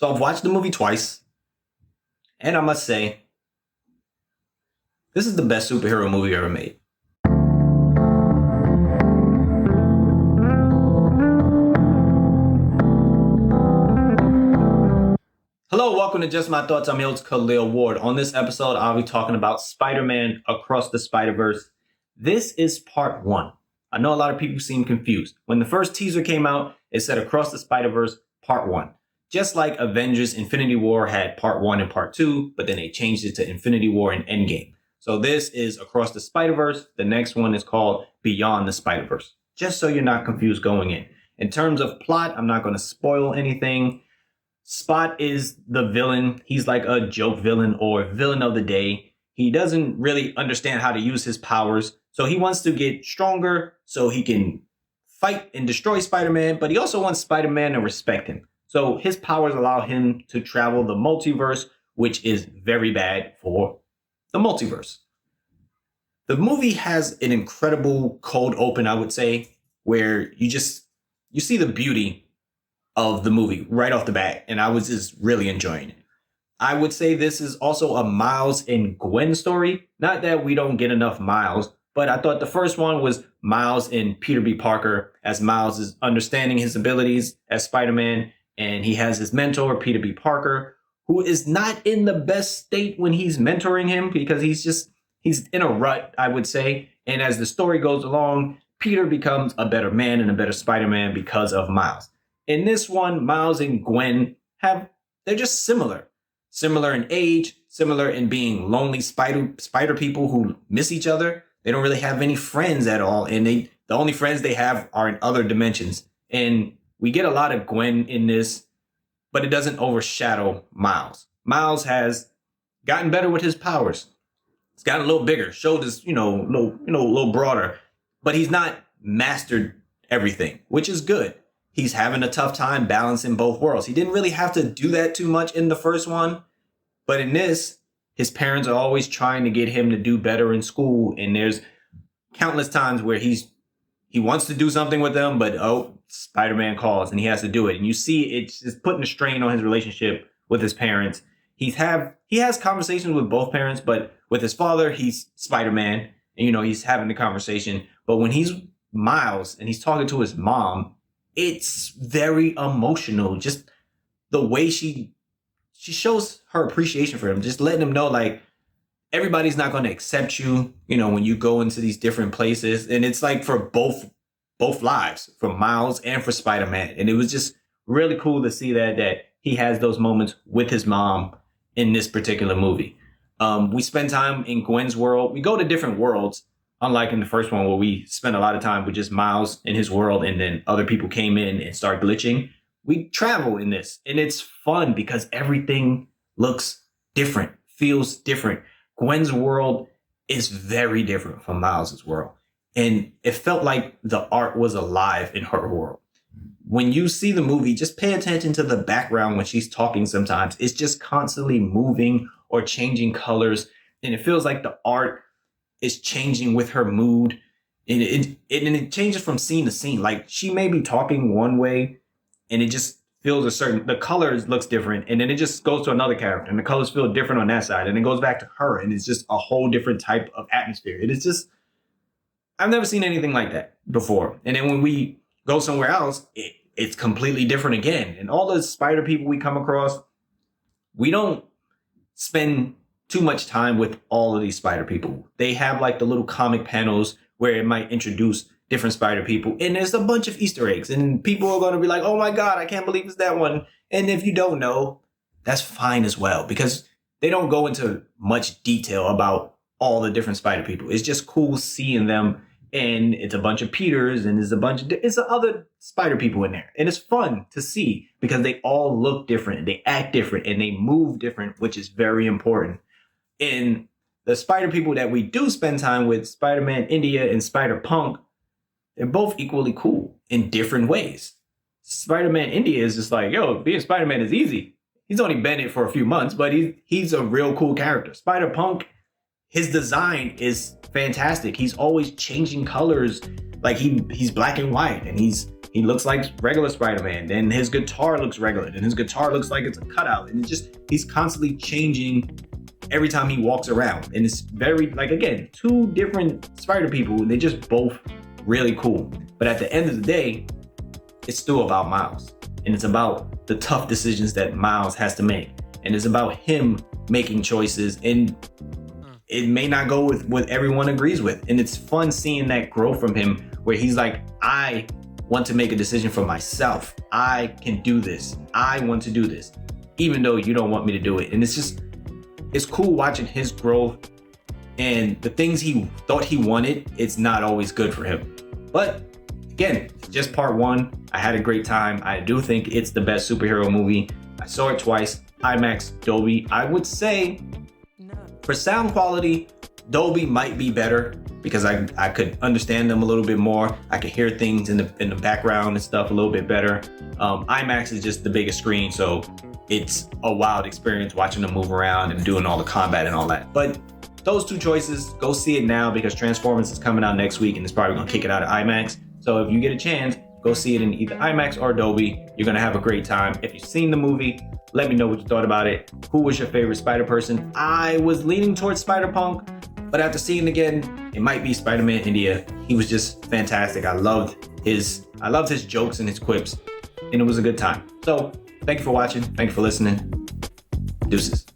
So I've watched the movie twice, and I must say, this is the best superhero movie ever made. Hello, welcome to Just My Thoughts. I'm your host, Khaleel Ward. On this episode, I'll be talking about Spider-Man Across the Spider-Verse. This is part one. I know a lot of people seem confused. When the first teaser came out, it said Across the Spider-Verse part one. Just like Avengers Infinity War had part one and part two, but then they changed it to Infinity War and Endgame. So this is Across the Spider-Verse. The next one is called Beyond the Spider-Verse. Just so you're not confused going in. In terms of plot, I'm not going to spoil anything. Spot is the villain. He's like a joke villain or villain of the day. He doesn't really understand how to use his powers. So he wants to get stronger so he can fight and destroy Spider-Man, but he also wants Spider-Man to respect him. So his powers allow him to travel the multiverse, which is very bad for the multiverse. The movie has an incredible cold open, I would say, where you see the beauty of the movie right off the bat, and I was just really enjoying it. I would say this is also a Miles and Gwen story. Not that we don't get enough Miles, but I thought the first one was Miles and Peter B. Parker, as Miles is understanding his abilities as Spider-Man, and he has his mentor, Peter B. Parker, who is not in the best state when he's mentoring him because he's in a rut, I would say. And as the story goes along, Peter becomes a better man and a better Spider-Man because of Miles. In this one, Miles and Gwen they're just similar. Similar in age, similar in being lonely spider people who miss each other. They don't really have any friends at all. And the only friends they have are in other dimensions. And we get a lot of Gwen in this, but it doesn't overshadow Miles. Miles has gotten better with his powers. He's gotten a little bigger, shoulders, a little broader, but he's not mastered everything, which is good. He's having a tough time balancing both worlds. He didn't really have to do that too much in the first one, but in this, his parents are always trying to get him to do better in school. And there's countless times where he wants to do something with them, but Spider-Man calls and he has to do it. And you see it's just putting a strain on his relationship with his parents. He has conversations with both parents, but with his father, he's Spider-Man. And, he's having the conversation. But when he's Miles and he's talking to his mom, it's very emotional. Just the way she shows her appreciation for him, just letting him know, like, everybody's not going to accept you, when you go into these different places. And it's like for both lives, for Miles and for Spider-Man. And it was just really cool to see that he has those moments with his mom in this particular movie. We spend time in Gwen's world. We go to different worlds, unlike in the first one where we spent a lot of time with just Miles in his world and then other people came in and start glitching. We travel in this and it's fun because everything looks different, feels different. Gwen's world is very different from Miles's world. And it felt like the art was alive in her world. When you see the movie, just pay attention to the background when she's talking sometimes. It's just constantly moving or changing colors. And it feels like the art is changing with her mood. And it changes from scene to scene. Like she may be talking one way and it just feels the colors looks different. And then it just goes to another character and the colors feel different on that side. And it goes back to her and it's just a whole different type of atmosphere. It is just, I've never seen anything like that before. And then when we go somewhere else, it's completely different again. And all the spider people we come across, we don't spend too much time with all of these spider people. They have like the little comic panels where it might introduce different spider people. And there's a bunch of Easter eggs. And people are going to be like, oh my God, I can't believe it's that one. And if you don't know, that's fine as well. Because they don't go into much detail about all the different spider people. It's just cool seeing them. And it's a bunch of Peters and it's other spider people in there. And it's fun to see because they all look different. They act different and they move different, which is very important. And the spider people that we do spend time with, Spider-Man India and Spider-Punk, they're both equally cool in different ways. Spider-Man India is just like, being Spider-Man is easy. He's only been it for a few months, but he's a real cool character. Spider-Punk, his design is fantastic. He's always changing colors. Like he's black and white, and he looks like regular Spider-Man. Then his guitar looks regular, then his guitar looks like it's a cutout, and he's constantly changing every time he walks around. And it's very, like, again, two different Spider people. They just both really cool. But at the end of the day, it's still about Miles, and it's about the tough decisions that Miles has to make, and it's about him making choices, and it may not go with what everyone agrees with. And it's fun seeing that grow from him, where he's like, I want to make a decision for myself. I can do this. I want to do this, even though you don't want me to do it. And it's cool watching his growth, and the things he thought he wanted, it's not always good for him. But again, it's just part one. I had a great time. I do think it's the best superhero movie. I saw it twice, IMAX, Dolby. I would say for sound quality, Dolby might be better because I could understand them a little bit more. I could hear things in the background and stuff a little bit better. IMAX is just the biggest screen, so it's a wild experience watching them move around and doing all the combat and all that. But those two choices, go see it now, because Transformers is coming out next week and it's probably gonna kick it out of IMAX. So if you get a chance, go see it in either IMAX or Dolby. You're gonna have a great time. If you've seen the movie, let me know what you thought about it. Who was your favorite Spider person? I was leaning towards Spider-Punk, but after seeing it again, it might be Spider-Man India. He was just fantastic. I loved his jokes and his quips, and it was a good time. So thank you for watching. Thank you for listening. Deuces.